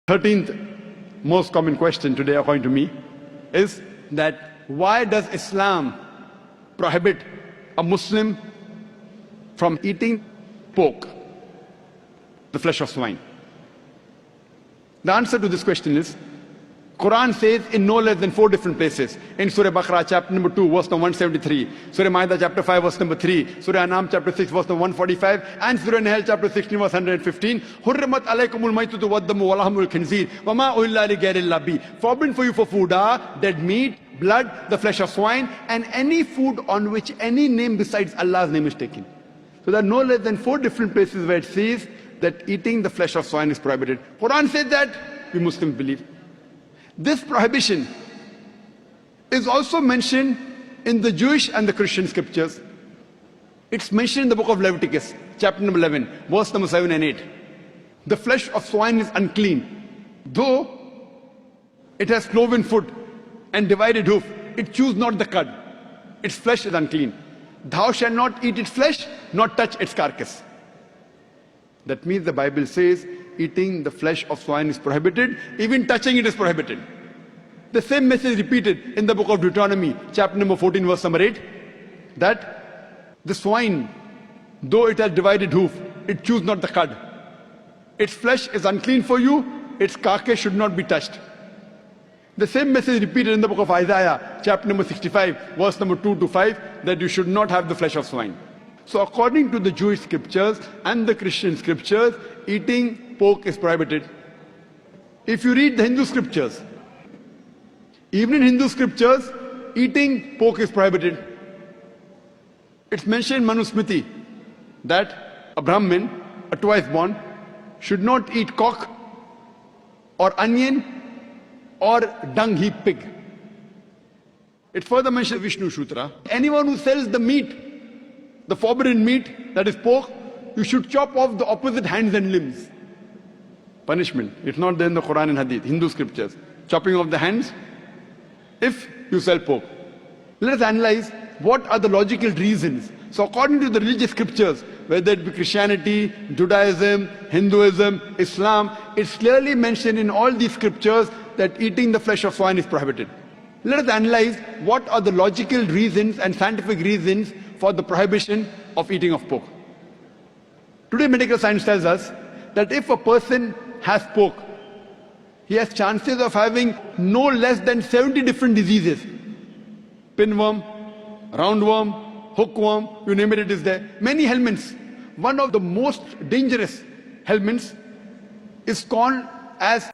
13th most common question today, according to me, is that why does Islam prohibit a Muslim from eating pork, the flesh of swine? The answer to this question is, Quran says in no less than 4 different places. In Surah Baqarah chapter number 2 verse number 173, Surah Ma'idah chapter 5 verse number 3, Surah An'am chapter 6 verse number 145, and Surah Nahl chapter 16 verse 115. Hurrimat alaykumul maytatu waddamu wa lahmul khinzir wa ma uhilla li ghayrillah bi. Forbidden for you for food are dead meat, blood, the flesh of swine, and any food on which any name besides Allah's name is taken. So there are no less than 4 different places where it says that eating the flesh of swine is prohibited. Quran says that, we Muslims believe. This prohibition is also mentioned in the Jewish and the Christian scriptures. It's mentioned in the book of Leviticus, chapter number 11, verse number 7 and 8. The flesh of swine is unclean. Though it has cloven foot and divided hoof, it chews not the cud. Its flesh is unclean. Thou shalt not eat its flesh, nor touch its carcass. That means the Bible says eating the flesh of swine is prohibited, even touching it is prohibited. The same message repeated in the book of Deuteronomy, chapter number 14, verse number 8, that the swine, though it has divided hoof, it chews not the cud. Its flesh is unclean for you, its carcass should not be touched. The same message repeated in the book of Isaiah, chapter number 65, verse number 2 to 5, that you should not have the flesh of swine. So according to the Jewish scriptures and the Christian scriptures, eating pork is prohibited. If you read the Hindu scriptures, even in Hindu scriptures, eating pork is prohibited. It's mentioned in Manu Smriti that a Brahmin, a twice born, should not eat cock or onion or dung heap pig. It further mentions Vishnu Sutra. Anyone who sells the meat, the forbidden meat, that is pork, you should chop off the opposite hands and limbs. Punishment. It's not there in the Quran and Hadith, Hindu scriptures. Chopping off the hands if you sell pork. Let us analyze what are the logical reasons. So according to the religious scriptures, whether it be Christianity, Judaism, Hinduism, Islam, it's clearly mentioned in all these scriptures that eating the flesh of swine is prohibited. Let us analyze what are the logical reasons and scientific reasons for the prohibition of eating of pork. Today medical science tells us that if a person has pork, he has chances of having no less than 70 different diseases. Pinworm, roundworm, hookworm, you name it, it is there. Many helminths. One of the most dangerous helminths is called as